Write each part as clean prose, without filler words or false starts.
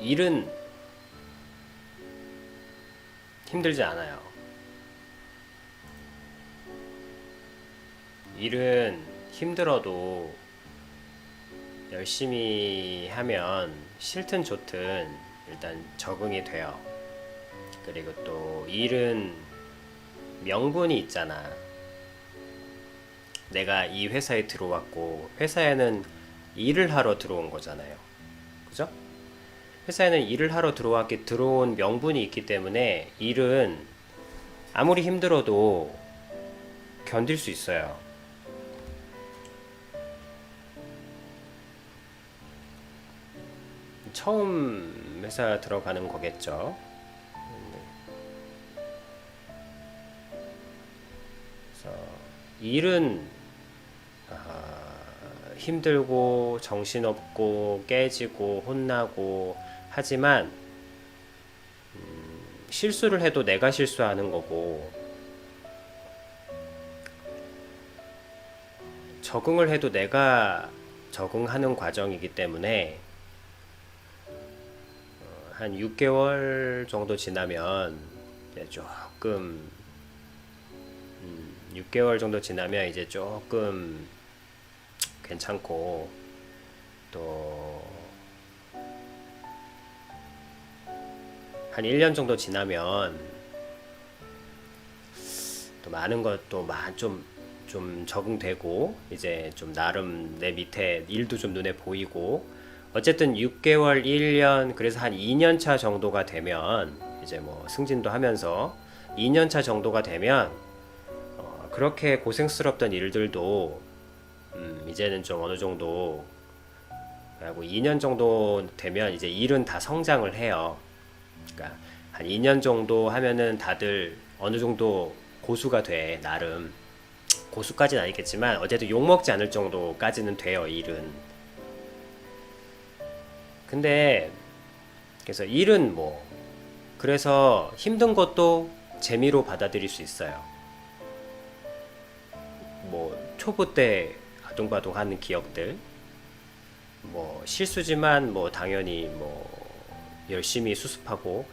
일은 힘들지 않아요. 일은 힘들어도 열심히 하면 싫든 좋든 일단 적응이 돼요. 그리고 또 일은 명분이 있잖아. 내가 이 회사에 들어왔고 회사에는 일을 하러 들어온 거잖아요. 그죠? 회사에는 일을 하러 들어온 명분이 있기 때문에 일은 아무리 힘들어도 견딜 수 있어요. 처음 회사 들어가는 거겠죠. 그래서 일은 힘들고 정신없고 깨지고 혼나고 하지만 실수를 해도 내가 실수하는 거고 적응을 해도 내가 적응하는 과정이기 때문에 한 6개월 정도 지나면 이제 조금 6개월 정도 지나면 이제 조금 괜찮고 또 한 1년 정도 지나면 또 많은 것도 좀 적응되고 이제 좀 나름 내 밑에 일도 좀 눈에 보이고 어쨌든 6개월, 1년 그래서 한 2년 차 정도가 되면 이제 뭐 승진도 하면서 2년 차 정도가 되면 그렇게 고생스럽던 일들도 이제는 좀 어느 정도 하고 2년 정도 되면 이제 일은 다 성장을 해요. 그러니까 한 2년 정도 하면은 다들 어느 정도 고수가 돼. 나름 고수까지는 아니겠지만 어쨌든 욕먹지 않을 정도까지는 돼요. 일은. 근데 그래서 일은 뭐 그래서 힘든 것도 재미로 받아들일 수 있어요. 뭐 초보 때 아둥바둥 하는 기억들 뭐 실수지만 뭐 당연히 뭐 열심히 수습하고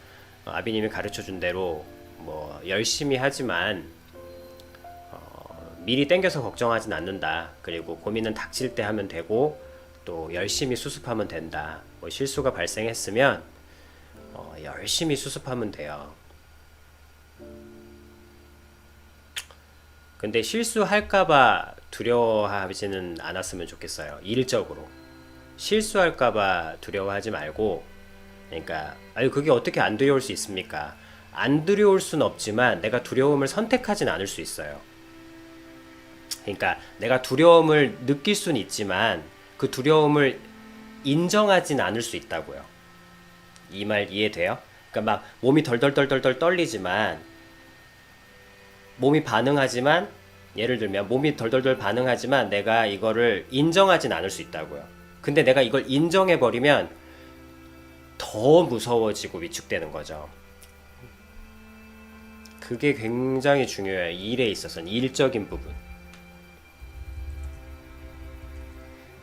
아비님이 가르쳐준 대로 뭐 열심히 하지만 미리 땡겨서 걱정하진 않는다. 그리고 고민은 닥칠 때 하면 되고 또 열심히 수습하면 된다. 뭐 실수가 발생했으면 열심히 수습하면 돼요. 근데 실수할까봐 두려워하지는 않았으면 좋겠어요. 일적으로 실수할까봐 두려워하지 말고, 그러니까 아유 그게 어떻게 안 두려울 수 있습니까? 안 두려울 순 없지만 내가 두려움을 선택하진 않을 수 있어요. 그러니까 내가 두려움을 느낄 수는 있지만 그 두려움을 인정하진 않을 수 있다고요. 이 말 이해돼요? 그러니까 막 몸이 덜덜덜덜 떨리지만 몸이 반응하지만 예를 들면 몸이 덜덜덜 반응하지만 내가 이거를 인정하진 않을 수 있다고요. 근데 내가 이걸 인정해버리면 더 무서워지고 위축되는 거죠. 그게 굉장히 중요해요. 일에 있어서는 일적인 부분.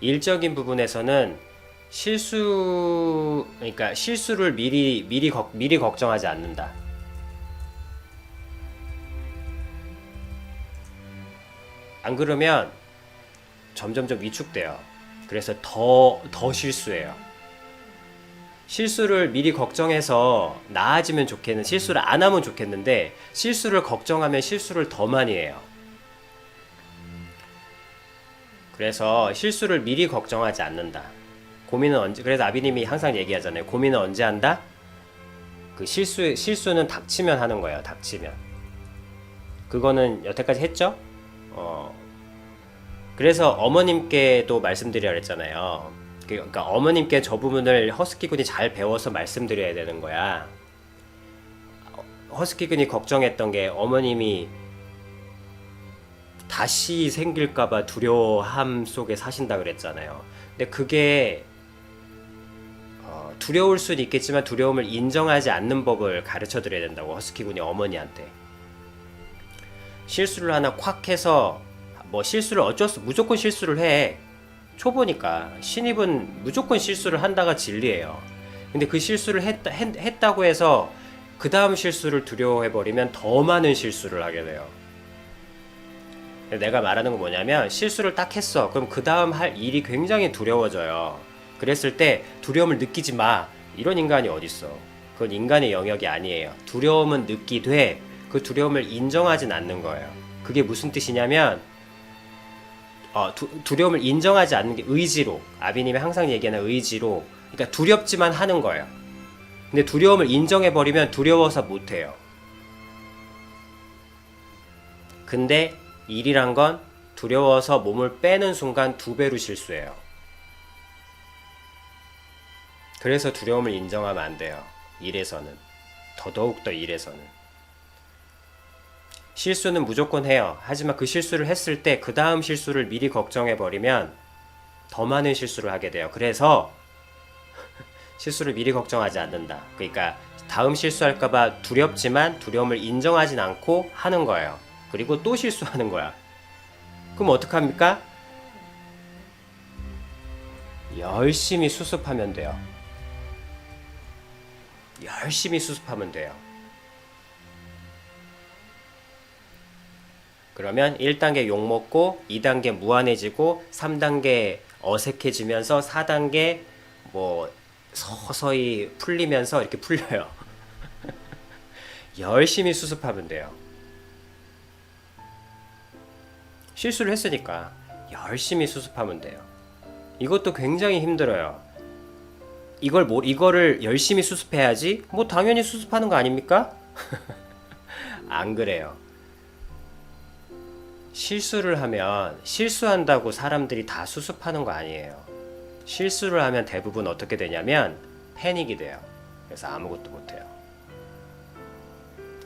일적인 부분에서는 그러니까 실수를 미리 걱정하지 않는다. 안 그러면 점점점 위축돼요. 그래서 더 실수해요. 실수를 미리 걱정해서 나아지면 실수를 안 하면 좋겠는데, 실수를 걱정하면 실수를 더 많이 해요. 그래서 실수를 미리 걱정하지 않는다. 그래서 아비님이 항상 얘기하잖아요. 고민은 언제 한다? 그 실수는 닥치면 하는 거예요. 닥치면. 그거는 여태까지 했죠? 그래서 어머님께도 말씀드려야 했잖아요. 그러니까 어머님께 저 부분을 허스키군이 잘 배워서 말씀드려야 되는 거야. 허스키군이 걱정했던 게 어머님이 다시 생길까봐 두려워함 속에 사신다 그랬잖아요. 근데 그게 두려울 수는 있겠지만 두려움을 인정하지 않는 법을 가르쳐 드려야 된다고, 허스키군이 어머니한테. 실수를 하나 콱 해서 뭐 실수를 무조건 실수를 해. 초보니까 신입은 무조건 실수를 한다가 진리예요. 근데 그 실수를 했다고 해서 그 다음 실수를 두려워해버리면 더 많은 실수를 하게 돼요. 내가 말하는 건 뭐냐면 실수를 딱 했어. 그럼 그 다음 할 일이 굉장히 두려워져요. 그랬을 때 두려움을 느끼지 마. 이런 인간이 어딨어. 그건 인간의 영역이 아니에요. 두려움은 느끼되 그 두려움을 인정하진 않는 거예요. 그게 무슨 뜻이냐면 두려움을 인정하지 않는 게 의지로, 아비님이 항상 얘기하는 의지로, 그러니까 두렵지만 하는 거예요. 근데 두려움을 인정해버리면 두려워서 못해요. 근데 일이란 건 두려워서 몸을 빼는 순간 2배로 실수해요. 그래서 두려움을 인정하면 안 돼요. 일에서는. 더더욱더 일에서는. 실수는 무조건 해요. 하지만 그 실수를 했을 때 그 다음 실수를 미리 걱정해버리면 더 많은 실수를 하게 돼요. 그래서 실수를 미리 걱정하지 않는다. 그러니까 다음 실수할까봐 두렵지만 두려움을 인정하진 않고 하는 거예요. 그리고 또 실수하는 거야. 그럼 어떡합니까? 열심히 수습하면 돼요. 열심히 수습하면 돼요. 그러면 1단계 욕먹고 2단계 무한해지고 3단계 어색해지면서 4단계 뭐 서서히 풀리면서 이렇게 풀려요. 열심히 수습하면 돼요. 실수를 했으니까 열심히 수습하면 돼요. 이것도 굉장히 힘들어요. 이거를 열심히 수습해야지 뭐 당연히 수습하는 거 아닙니까? 안 그래요. 실수를 하면 실수한다고 사람들이 다 수습하는 거 아니에요. 실수를 하면 대부분 어떻게 되냐면 패닉이 돼요. 그래서 아무것도 못해요.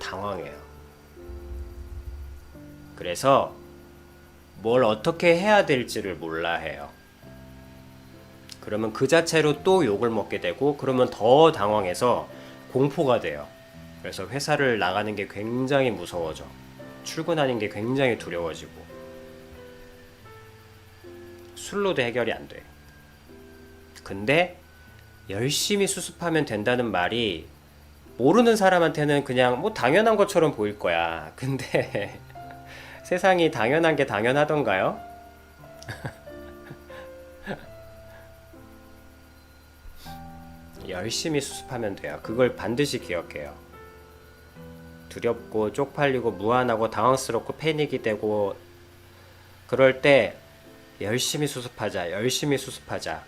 당황해요. 그래서 뭘 어떻게 해야 될지를 몰라 해요. 그러면 그 자체로 또 욕을 먹게 되고 그러면 더 당황해서 공포가 돼요. 그래서 회사를 나가는 게 굉장히 무서워져. 출근하는 게 굉장히 두려워지고 술로도 해결이 안 돼. 근데 열심히 수습하면 된다는 말이 모르는 사람한테는 그냥 뭐 당연한 것처럼 보일 거야. 근데 세상이 당연한 게 당연하던가요? 열심히 수습하면 돼요. 그걸 반드시 기억해요. 두렵고 쪽팔리고 무안하고 당황스럽고 패닉이 되고 그럴 때 열심히 수습하자. 열심히 수습하자.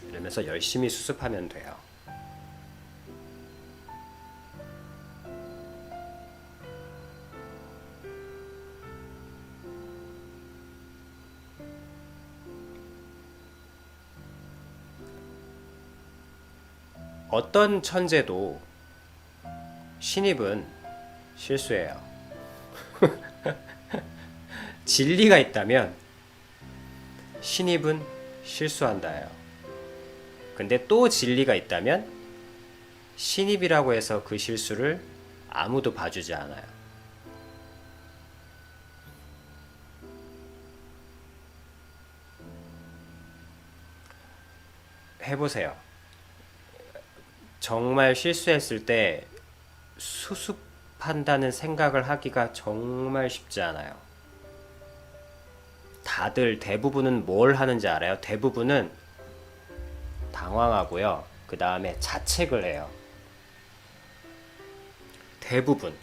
이러면서 열심히 수습하면 돼요. 어떤 천재도 신입은 실수해요. 진리가 있다면 신입은 실수한다예요. 근데 또 진리가 있다면 신입이라고 해서 그 실수를 아무도 봐주지 않아요. 해보세요. 정말 실수했을 때 수습한다는 생각을 하기가 정말 쉽지 않아요. 다들 대부분은 뭘 하는지 알아요? 대부분은 당황하고요. 그 다음에 자책을 해요. 대부분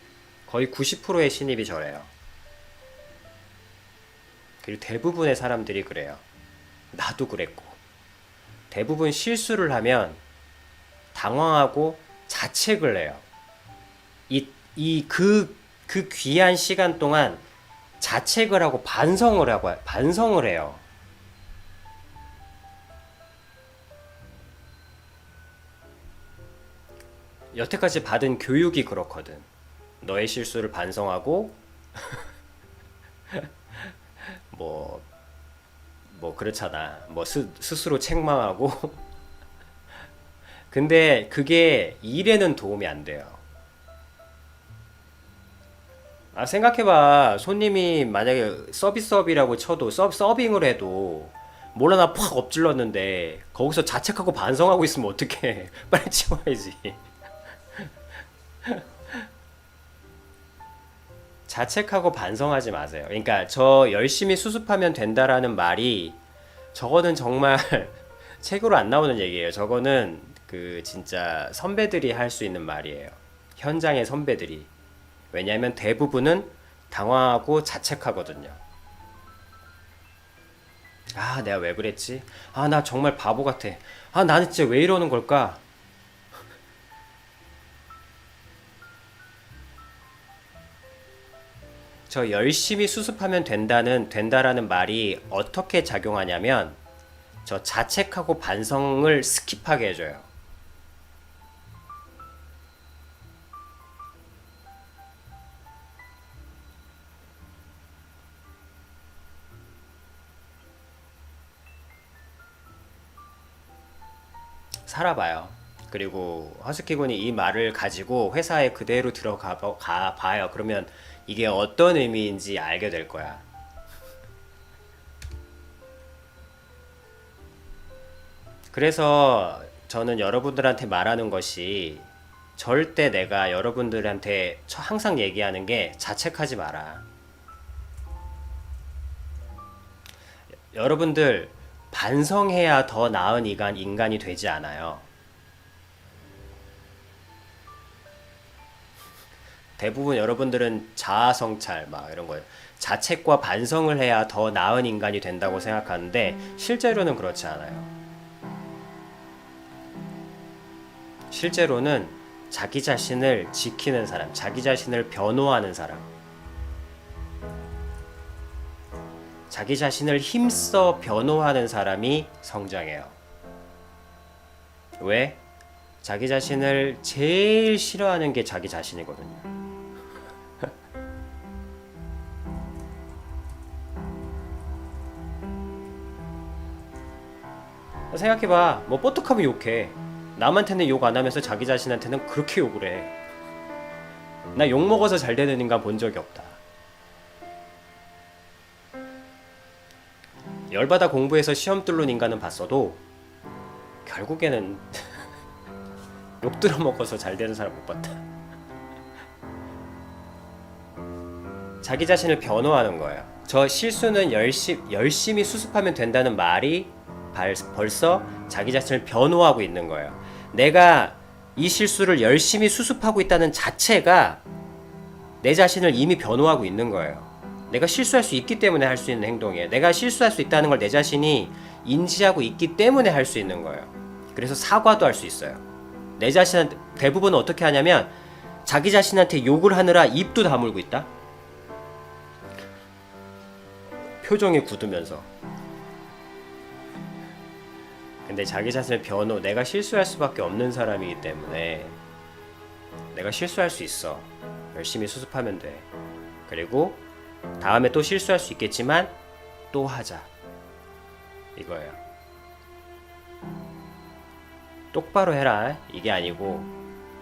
거의 90%의 신입이 저래요. 그리고 대부분의 사람들이 그래요. 나도 그랬고. 대부분 실수를 하면 당황하고 자책을 해요. 그 귀한 시간 동안 자책을 하고 반성을 해요. 여태까지 받은 교육이 그렇거든. 너의 실수를 반성하고, 뭐, 그렇잖아. 뭐, 스스로 책망하고. 근데 그게 일에는 도움이 안 돼요. 생각해봐. 손님이 만약에 서비스업이라고 쳐도 서빙을 해도 몰라 나 팍 엎질렀는데 거기서 자책하고 반성하고 있으면 어떡해. 빨리 치워야지. 자책하고 반성하지 마세요. 그러니까 저 열심히 수습하면 된다라는 말이 저거는 정말 책으로 안 나오는 얘기예요. 저거는 그 진짜 선배들이 할 수 있는 말이에요. 현장의 선배들이. 왜냐하면 대부분은 당황하고 자책하거든요. 아, 내가 왜 그랬지? 아, 나 정말 바보 같아. 아, 나는 진짜 왜 이러는 걸까? 저 열심히 수습하면 된다라는 말이 어떻게 작용하냐면 저 자책하고 반성을 스킵하게 해줘요. 살아봐요. 그리고 허스키군이 이 말을 가지고 회사에 그대로 봐요. 그러면 이게 어떤 의미인지 알게 될 거야. 그래서 저는 여러분들한테 말하는 것이 절대 내가 여러분들한테 항상 얘기하는 게 자책하지 마라. 여러분들 반성해야 더 나은 인간이 되지 않아요. 대부분 여러분들은 자아성찰 막 이런 거 자책과 반성을 해야 더 나은 인간이 된다고 생각하는데 실제로는 그렇지 않아요. 실제로는 자기 자신을 지키는 사람, 자기 자신을 변호하는 사람, 자기 자신을 힘써 변호하는 사람이 성장해요. 왜? 자기 자신을 제일 싫어하는 게 자기 자신이거든요. 생각해봐. 뭐 뽀떡하면 욕해. 남한테는 욕 안 하면서 자기 자신한테는 그렇게 욕을 해. 나 욕 먹어서 잘 되는 인간 본 적이 없다. 열받아 공부해서 시험 뚫는 인간은 봤어도 결국에는 욕 들어 먹어서 잘 되는 사람 못 봤다. 자기 자신을 변호하는 거예요. 저 실수는 열심히 수습하면 된다는 말이 벌써 자기 자신을 변호하고 있는 거예요. 내가 이 실수를 열심히 수습하고 있다는 자체가 내 자신을 이미 변호하고 있는 거예요. 내가 실수할 수 있기 때문에 할 수 있는 행동이에요. 내가 실수할 수 있다는 걸 내 자신이 인지하고 있기 때문에 할 수 있는 거예요. 그래서 사과도 할 수 있어요. 내 자신한테 대부분은 어떻게 하냐면 자기 자신한테 욕을 하느라 입도 다물고 있다. 표정이 굳으면서. 근데 자기 자신을 내가 실수할 수밖에 없는 사람이기 때문에 내가 실수할 수 있어. 열심히 수습하면 돼. 그리고 다음에 또 실수할 수 있겠지만 또 하자. 이거예요. 똑바로 해라. 이게 아니고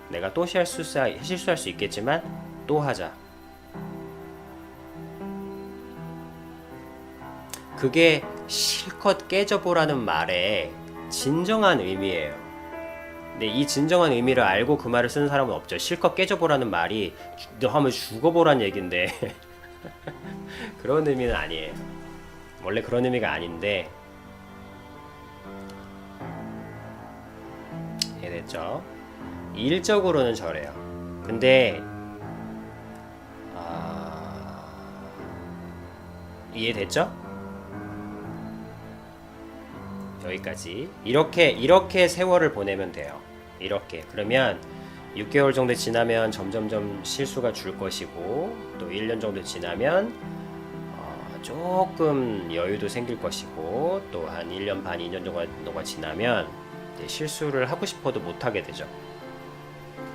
내가 또 실수할 수 있겠지만 또 하자. 그게 실컷 깨져보라는 말의 진정한 의미예요. 근데 이 진정한 의미를 알고 그 말을 쓰는 사람은 없죠. 실컷 깨져보라는 말이 너 하면 죽어보란 얘긴데 그런 의미는 아니에요. 원래 그런 의미가 아닌데 이해됐죠? 일적으로는 저래요. 근데 이해됐죠? 여기까지 이렇게 세월을 보내면 돼요. 이렇게 그러면 6개월 정도 지나면 점점점 실수가 줄 것이고 또 1년 정도 지나면 조금 여유도 생길 것이고 또 한 1년 반, 2년 정도가 지나면 이제 실수를 하고 싶어도 못하게 되죠.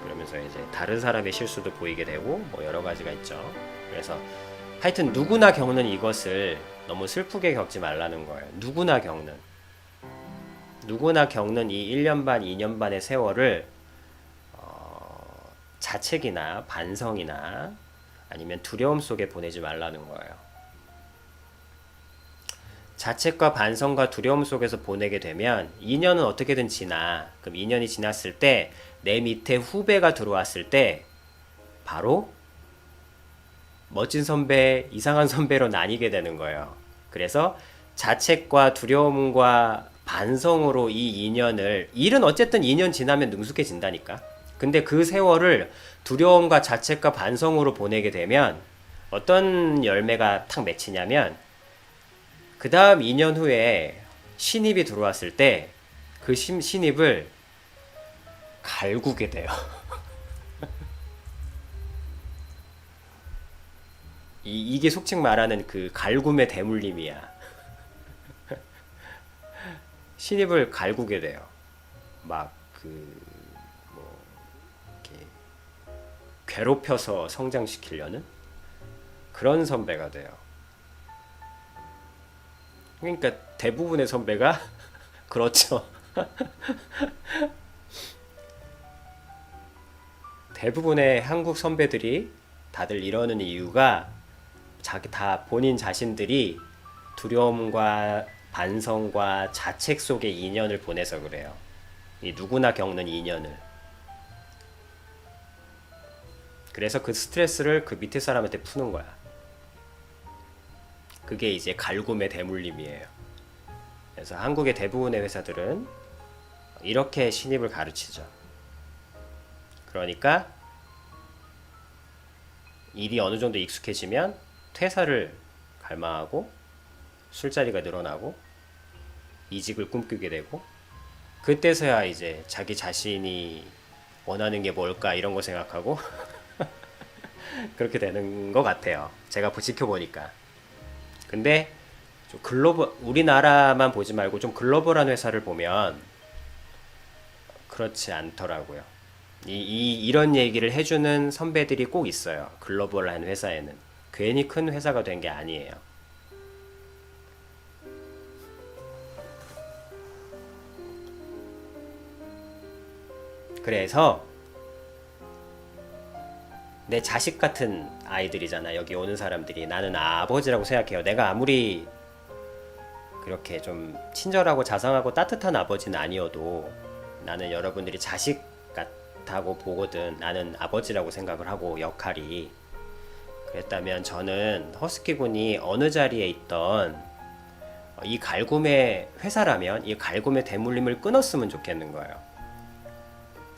그러면서 이제 다른 사람의 실수도 보이게 되고 뭐 여러 가지가 있죠. 그래서 하여튼 누구나 겪는 이것을 너무 슬프게 겪지 말라는 거예요. 누구나 겪는 이 1년 반, 2년 반의 세월을 자책이나 반성이나 아니면 두려움 속에 보내지 말라는 거예요. 자책과 반성과 두려움 속에서 보내게 되면 2년은 어떻게든 지나. 그럼 2년이 지났을 때 내 밑에 후배가 들어왔을 때 바로 멋진 선배, 이상한 선배로 나뉘게 되는 거예요. 그래서 자책과 두려움과 반성으로 이 2년을, 일은 어쨌든 2년 지나면 능숙해진다니까. 근데 그 세월을 두려움과 자책과 반성으로 보내게 되면 어떤 열매가 탁 맺히냐면 그 다음 2년 후에 신입이 들어왔을 때 그 신입을 갈구게 돼요. 이게 속칭 말하는 그 갈굼의 대물림이야. 신입을 갈구게 돼요. 막 뭐 이렇게 괴롭혀서 성장시키려는 그런 선배가 돼요. 그러니까 대부분의 선배가 그렇죠. 대부분의 한국 선배들이 다들 이러는 이유가 다 본인 자신들이 두려움과 반성과 자책 속에 2년을 보내서 그래요. 이 누구나 겪는 2년을. 그래서 그 스트레스를 그 밑에 사람한테 푸는 거야. 그게 이제 갈굼의 대물림이에요. 그래서 한국의 대부분의 회사들은 이렇게 신입을 가르치죠. 그러니까 일이 어느 정도 익숙해지면 퇴사를 갈망하고 술자리가 늘어나고 이직을 꿈꾸게 되고, 그때서야 이제 자기 자신이 원하는 게 뭘까 이런 거 생각하고 그렇게 되는 것 같아요. 제가 지켜보니까. 근데 좀 우리나라만 보지 말고 좀 글로벌한 회사를 보면 그렇지 않더라고요. 이런 얘기를 해주는 선배들이 꼭 있어요. 글로벌한 회사에는. 괜히 큰 회사가 된 게 아니에요. 그래서 내 자식 같은 아이들이잖아. 여기 오는 사람들이. 나는 아버지라고 생각해요. 내가 아무리 그렇게 좀 친절하고 자상하고 따뜻한 아버지는 아니어도 나는 여러분들이 자식 같다고 보거든. 나는 아버지라고 생각을 하고, 역할이. 그랬다면 저는 허스키군이 어느 자리에 있던 이 갈굼의 회사라면 이 갈굼의 대물림을 끊었으면 좋겠는 거예요.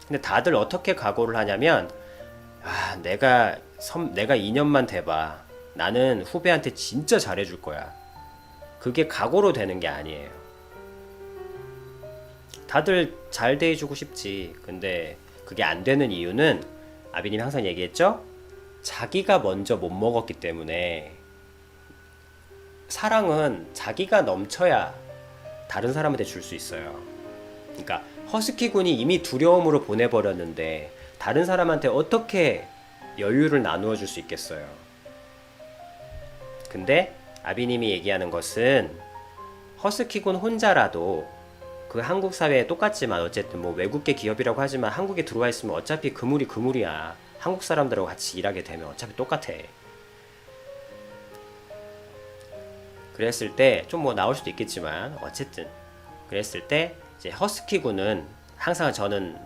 근데 다들 어떻게 각오를 하냐면, 내가 2년만 돼봐. 나는 후배한테 진짜 잘해줄 거야. 그게 각오로 되는 게 아니에요. 다들 잘 대해주고 싶지. 근데 그게 안 되는 이유는 아비님이 항상 얘기했죠? 자기가 먼저 못 먹었기 때문에. 사랑은 자기가 넘쳐야 다른 사람한테 줄 수 있어요. 그러니까 허스키군이 이미 두려움으로 보내버렸는데 다른 사람한테 어떻게 여유를 나누어 줄 수 있겠어요. 근데 아비님이 얘기하는 것은 허스키군 혼자라도 그 한국 사회에 똑같지만, 어쨌든 뭐 외국계 기업이라고 하지만 한국에 들어와 있으면 어차피 그물이 그물이야. 한국 사람들하고 같이 일하게 되면 어차피 똑같아. 그랬을 때 좀 뭐 나올 수도 있겠지만, 어쨌든 그랬을 때 이제 허스키군은 항상 저는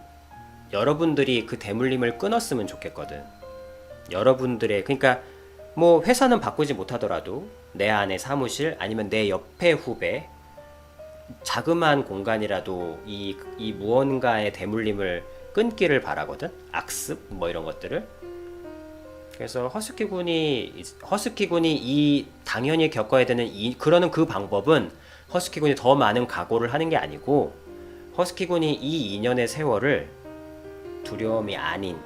여러분들이 그 대물림을 끊었으면 좋겠거든. 여러분들의, 그러니까 뭐 회사는 바꾸지 못하더라도 내 안에 사무실 아니면 내 옆에 후배, 자그마한 공간이라도 이 무언가의 대물림을 끊기를 바라거든. 악습 뭐 이런 것들을. 그래서 허스키군이 이 당연히 겪어야 되는 그러는 그 방법은 허스키군이 더 많은 각오를 하는 게 아니고, 허스키군이 이 2년의 세월을 두려움이 아닌,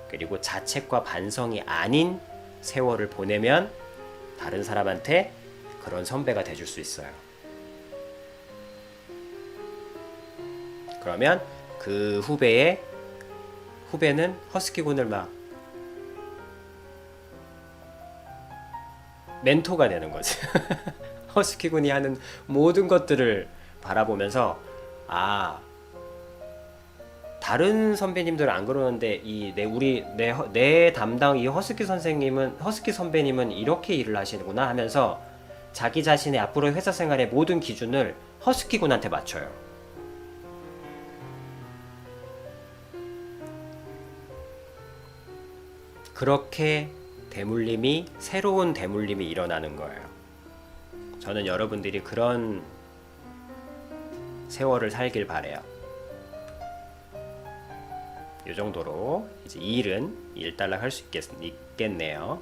그리고 자책과 반성이 아닌 세월을 보내면 다른 사람한테 그런 선배가 돼줄 수 있어요. 그러면 그 후배는 허스키군을 막 멘토가 되는 거지. 허스키군이 하는 모든 것들을 바라보면서, 다른 선배님들은 안 그러는데 내 담당 이 허스키 선배님은 이렇게 일을 하시는구나 하면서 자기 자신의 앞으로의 회사 생활의 모든 기준을 허스키군한테 맞춰요. 그렇게 새로운 대물림이 일어나는 거예요. 저는 여러분들이 그런 세월을 살길 바래요. 이 정도로 이제 일은 일단락 할 수 있겠네요.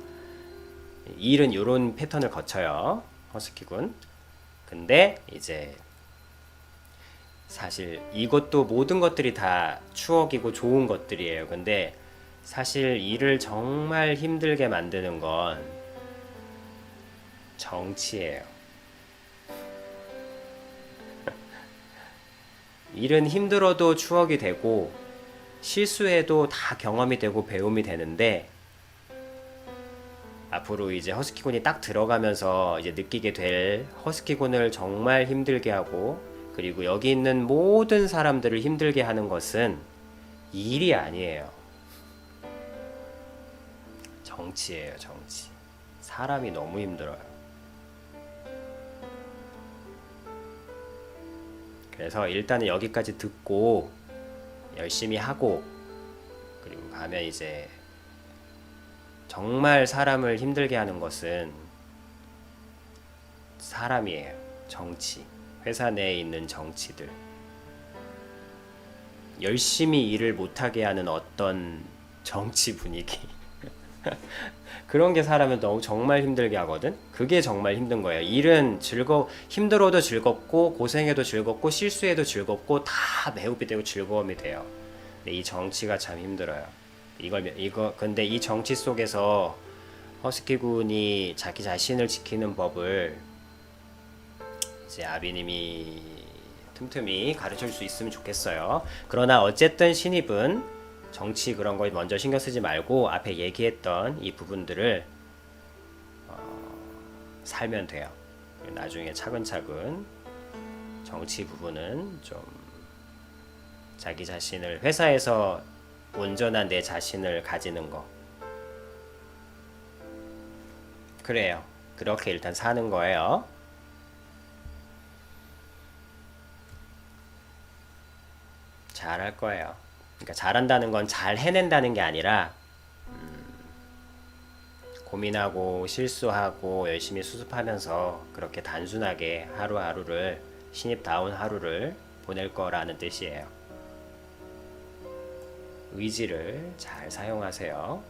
일은 이런 패턴을 거쳐요. 허스키군. 근데 이제 사실 이것도 모든 것들이 다 추억이고 좋은 것들이에요. 근데 사실 일을 정말 힘들게 만드는 건 정치예요. 일은 힘들어도 추억이 되고 실수해도 다 경험이 되고 배움이 되는데 앞으로 이제 허스키군이 딱 들어가면서 이제 느끼게 될 허스키군을 정말 힘들게 하고 그리고 여기 있는 모든 사람들을 힘들게 하는 것은 일이 아니에요. 정치예요, 정치. 사람이 너무 힘들어요. 그래서 일단은 여기까지 듣고 열심히 하고 그리고 가면 이제 정말 사람을 힘들게 하는 것은 사람이에요. 정치. 회사 내에 있는 정치들. 열심히 일을 못하게 하는 어떤 정치 분위기. 그런 게 사람을 너무 정말 힘들게 하거든. 그게 정말 힘든 거예요. 일은 힘들어도 즐겁고 고생해도 즐겁고 실수해도 즐겁고 다 배움이 되고 즐거움이 돼요. 근데 이 정치가 참 힘들어요. 근데 이 정치 속에서 허스키군이 자기 자신을 지키는 법을 이제 아비님이 틈틈이 가르쳐 줄 수 있으면 좋겠어요. 그러나 어쨌든 신입은 정치 그런 거 먼저 신경 쓰지 말고 앞에 얘기했던 이 부분들을 살면 돼요. 나중에 차근차근 정치 부분은 좀 자기 자신을 회사에서 온전한 내 자신을 가지는 거 그래요. 그렇게 일단 사는 거예요. 잘할 거예요. 그러니까 잘한다는 건 잘 해낸다는 게 아니라 고민하고 실수하고 열심히 수습하면서 그렇게 단순하게 하루하루를 신입다운 하루를 보낼 거라는 뜻이에요. 의지를 잘 사용하세요.